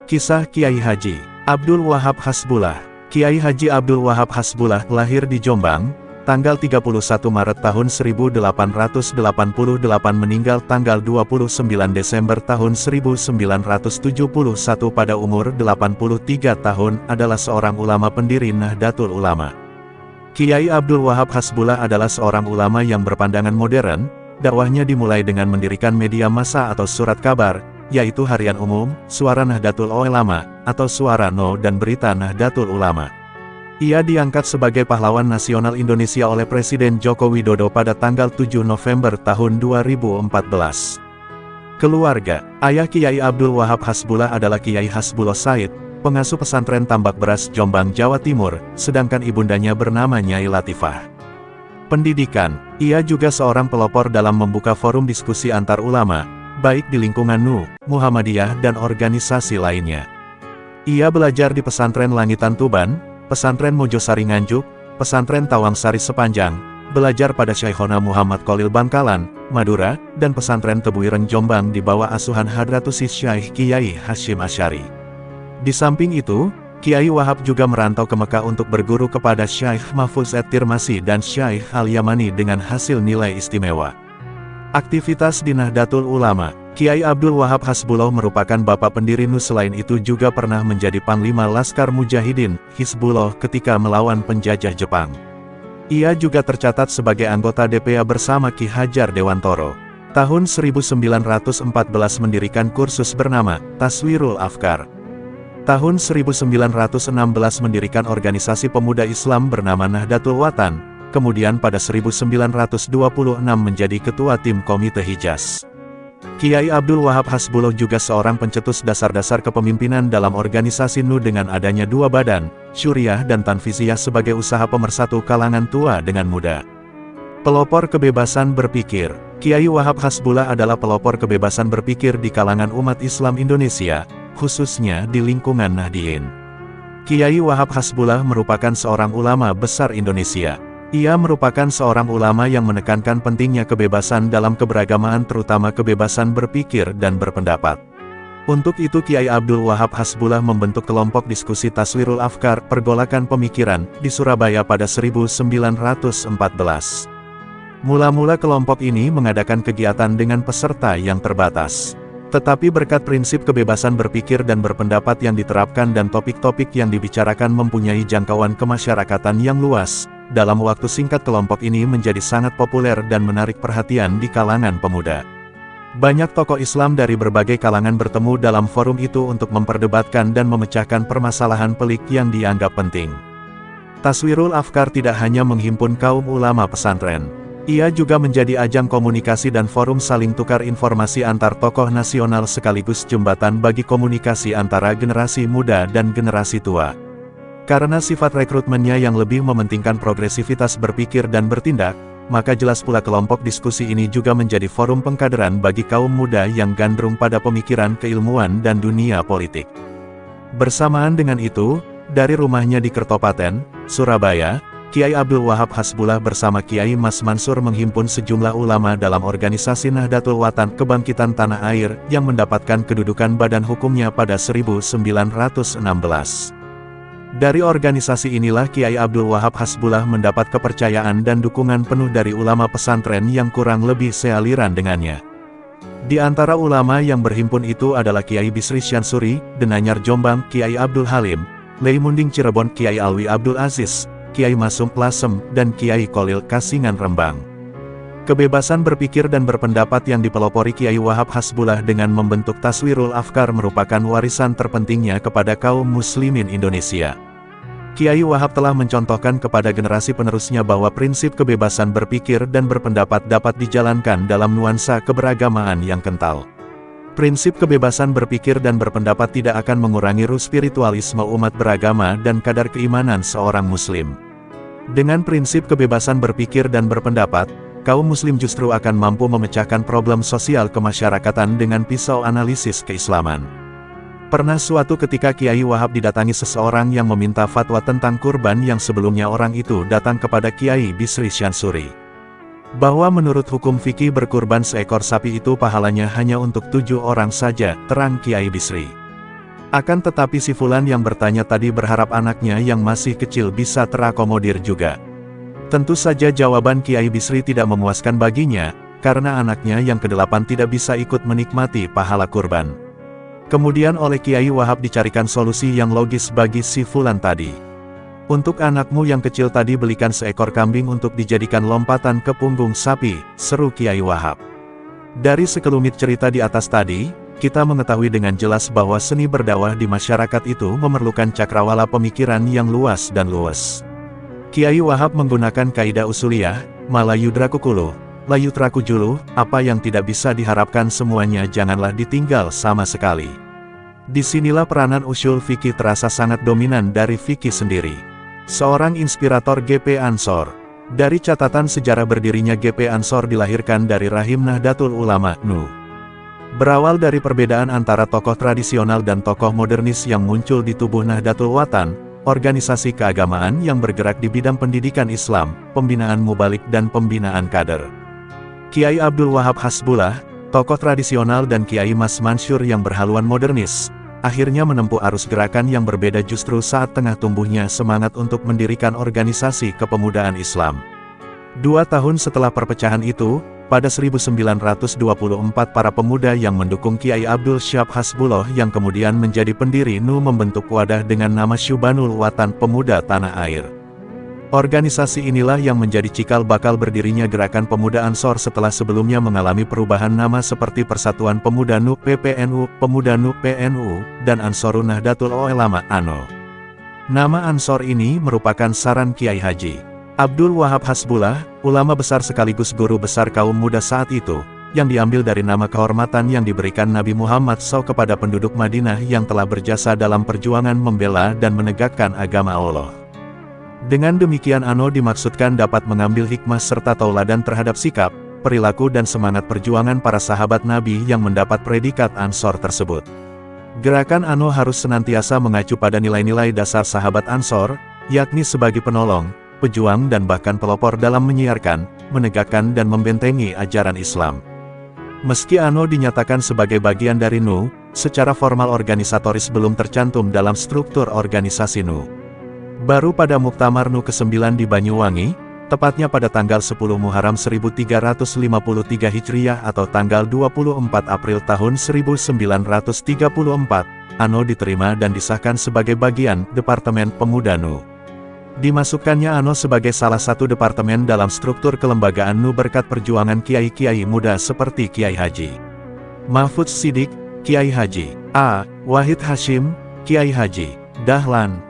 Kisah Kiai Haji Abdul Wahab Hasbullah. Kiai Haji Abdul Wahab Hasbullah lahir di Jombang, tanggal 31 Maret tahun 1888, meninggal tanggal 29 Desember tahun 1971 pada umur 83 tahun, adalah seorang ulama pendiri Nahdlatul Ulama. Kiai Abdul Wahab Hasbullah adalah seorang ulama yang berpandangan modern. Dakwahnya dimulai dengan mendirikan media massa atau surat kabar, yaitu Harian Umum, Suara Nahdlatul Ulama, atau Suara No, dan Berita Nahdlatul Ulama. Ia diangkat sebagai pahlawan nasional Indonesia oleh Presiden Joko Widodo pada tanggal 7 November tahun 2014. Keluarga. Ayah Kiai Abdul Wahab Hasbullah adalah Kiai Hasbullah Said, pengasuh pesantren Tambak Beras Jombang, Jawa Timur, sedangkan ibundanya bernama Nyai Latifah. Pendidikan. Ia juga seorang pelopor dalam membuka forum diskusi antar ulama, baik di lingkungan NU, Muhammadiyah dan organisasi lainnya. Ia belajar di pesantren Langitan Tuban, pesantren Mojosari Nganjuk, pesantren Tawangsari Sepanjang, belajar pada Syekhona Muhammad Khalil Bangkalan, Madura, dan pesantren Tebuireng Jombang di bawah asuhan Hadratus Syekh Kiai Hasyim Asy'ari. Di samping itu, Kiai Wahab juga merantau ke Mekah untuk berguru kepada Syekh Mahfuz At-Tirmasi dan Syekh Al-Yamani dengan hasil nilai istimewa. Aktivitas di Nahdlatul Ulama. Kiai Abdul Wahab Hasbullah merupakan bapak pendiri NU. Selain itu juga pernah menjadi Panglima Laskar Mujahidin, Hizbullah, ketika melawan penjajah Jepang. Ia juga tercatat sebagai anggota DPA bersama Ki Hajar Dewantoro. Tahun 1914 mendirikan kursus bernama Taswirul Afkar. Tahun 1916 mendirikan organisasi pemuda Islam bernama Nahdlatul Watan, kemudian pada 1926 menjadi ketua tim Komite Hijaz. Kiai Abdul Wahab Hasbullah juga seorang pencetus dasar-dasar kepemimpinan dalam organisasi NU dengan adanya dua badan, Syuriah dan Tanfiziyah, sebagai usaha pemersatu kalangan tua dengan muda. Pelopor kebebasan berpikir. Kiai Wahab Hasbullah adalah pelopor kebebasan berpikir di kalangan umat Islam Indonesia, khususnya di lingkungan Nahdien. Kiai Wahab Hasbullah merupakan seorang ulama besar Indonesia. Ia merupakan seorang ulama yang menekankan pentingnya kebebasan dalam keberagamaan, terutama kebebasan berpikir dan berpendapat. Untuk itu Kiai Abdul Wahab Hasbullah membentuk kelompok diskusi Taswirul Afkar, pergolakan pemikiran, di Surabaya pada 1914. Mula-mula kelompok ini mengadakan kegiatan dengan peserta yang terbatas. Tetapi berkat prinsip kebebasan berpikir dan berpendapat yang diterapkan dan topik-topik yang dibicarakan mempunyai jangkauan kemasyarakatan yang luas, dalam waktu singkat kelompok ini menjadi sangat populer dan menarik perhatian di kalangan pemuda. Banyak tokoh Islam dari berbagai kalangan bertemu dalam forum itu untuk memperdebatkan dan memecahkan permasalahan pelik yang dianggap penting. Taswirul Afkar tidak hanya menghimpun kaum ulama pesantren. Ia juga menjadi ajang komunikasi dan forum saling tukar informasi antar tokoh nasional sekaligus jembatan bagi komunikasi antara generasi muda dan generasi tua. Karena sifat rekrutmennya yang lebih mementingkan progresivitas berpikir dan bertindak, maka jelas pula kelompok diskusi ini juga menjadi forum pengkaderan bagi kaum muda yang gandrung pada pemikiran keilmuan dan dunia politik. Bersamaan dengan itu, dari rumahnya di Kertopaten, Surabaya, Kiai Abdul Wahab Hasbullah bersama Kiai Mas Mansur menghimpun sejumlah ulama dalam organisasi Nahdlatul Watan Kebangkitan Tanah Air yang mendapatkan kedudukan badan hukumnya pada 1916. Dari organisasi inilah Kiai Abdul Wahab Hasbullah mendapat kepercayaan dan dukungan penuh dari ulama pesantren yang kurang lebih sealiran dengannya. Di antara ulama yang berhimpun itu adalah Kiai Bisri Syansuri, Denanyar Jombang, Kiai Abdul Halim, Leimunding Cirebon, Kiai Alwi Abdul Aziz, Kiai Masum Lasem, dan Kiai Kolil Kasingan Rembang. Kebebasan berpikir dan berpendapat yang dipelopori Kiai Wahab Hasbullah dengan membentuk Taswirul Afkar merupakan warisan terpentingnya kepada kaum muslimin Indonesia. Kiai Wahab telah mencontohkan kepada generasi penerusnya bahwa prinsip kebebasan berpikir dan berpendapat dapat dijalankan dalam nuansa keberagamaan yang kental. Prinsip kebebasan berpikir dan berpendapat tidak akan mengurangi ruh spiritualisme umat beragama dan kadar keimanan seorang muslim. Dengan prinsip kebebasan berpikir dan berpendapat, kaum muslim justru akan mampu memecahkan problem sosial kemasyarakatan dengan pisau analisis keislaman. Pernah suatu ketika Kiai Wahab didatangi seseorang yang meminta fatwa tentang kurban yang sebelumnya orang itu datang kepada Kiai Bisri Syansuri. Bahwa menurut hukum fikih berkurban seekor sapi itu pahalanya hanya untuk 7 orang saja, terang Kiai Bisri. Akan tetapi si Fulan yang bertanya tadi berharap anaknya yang masih kecil bisa terakomodir juga. Tentu saja jawaban Kiai Bisri tidak memuaskan baginya, karena anaknya yang ke-8 tidak bisa ikut menikmati pahala kurban. Kemudian oleh Kiai Wahab dicarikan solusi yang logis bagi si Fulan tadi. Untuk anakmu yang kecil tadi belikan seekor kambing untuk dijadikan lompatan ke punggung sapi, seru Kiai Wahab. Dari sekelumit cerita di atas tadi, kita mengetahui dengan jelas bahwa seni berdakwah di masyarakat itu memerlukan cakrawala pemikiran yang luas dan luwes. Kiai Wahab menggunakan kaidah usuliyah, malayudrakukulu, layutrakujulu, apa yang tidak bisa diharapkan semuanya janganlah ditinggal sama sekali. Disinilah peranan usul fikih terasa sangat dominan dari fikih sendiri. Seorang inspirator GP Ansor. Dari catatan sejarah berdirinya GP Ansor dilahirkan dari rahim Nahdlatul Ulama, NU. Berawal dari perbedaan antara tokoh tradisional dan tokoh modernis yang muncul di tubuh Nahdlatul Watan, organisasi keagamaan yang bergerak di bidang pendidikan Islam, pembinaan mubalik dan pembinaan kader. Kiai Abdul Wahab Hasbullah, tokoh tradisional dan Kiai Mas Mansur yang berhaluan modernis, akhirnya menempuh arus gerakan yang berbeda justru saat tengah tumbuhnya semangat untuk mendirikan organisasi kepemudaan Islam. 2 tahun setelah perpecahan itu, pada 1924 para pemuda yang mendukung Kiai Abdul Syab Hasbullah yang kemudian menjadi pendiri NU membentuk wadah dengan nama Syubanul Watan Pemuda Tanah Air. Organisasi inilah yang menjadi cikal bakal berdirinya Gerakan Pemuda Ansor setelah sebelumnya mengalami perubahan nama seperti Persatuan Pemuda NU PPNU, Pemuda NU PNU, dan Ansarun Nahdlatul Ulama ANO. Nama Ansor ini merupakan saran Kiai Haji Abdul Wahab Hasbullah, ulama besar sekaligus guru besar kaum muda saat itu, yang diambil dari nama kehormatan yang diberikan Nabi Muhammad SAW kepada penduduk Madinah yang telah berjasa dalam perjuangan membela dan menegakkan agama Allah. Dengan demikian ANO dimaksudkan dapat mengambil hikmah serta tauladan terhadap sikap, perilaku dan semangat perjuangan para sahabat Nabi yang mendapat predikat Ansor tersebut. Gerakan ANO harus senantiasa mengacu pada nilai-nilai dasar sahabat Ansor, yakni sebagai penolong, pejuang dan bahkan pelopor dalam menyiarkan, menegakkan dan membentengi ajaran Islam. Meski ANO dinyatakan sebagai bagian dari NU, secara formal organisatoris belum tercantum dalam struktur organisasi NU. Baru pada Muktamar NU ke-9 di Banyuwangi, tepatnya pada tanggal 10 Muharram 1353 Hijriah atau tanggal 24 April tahun 1934, ANO diterima dan disahkan sebagai bagian Departemen Pemuda NU. Dimasukkannya ANO sebagai salah satu departemen dalam struktur kelembagaan NU berkat perjuangan kiai-kiai muda seperti Kiai Haji Mahfudz Siddiq, Kiai Haji A. Wahid Hashim, Kiai Haji Dahlan,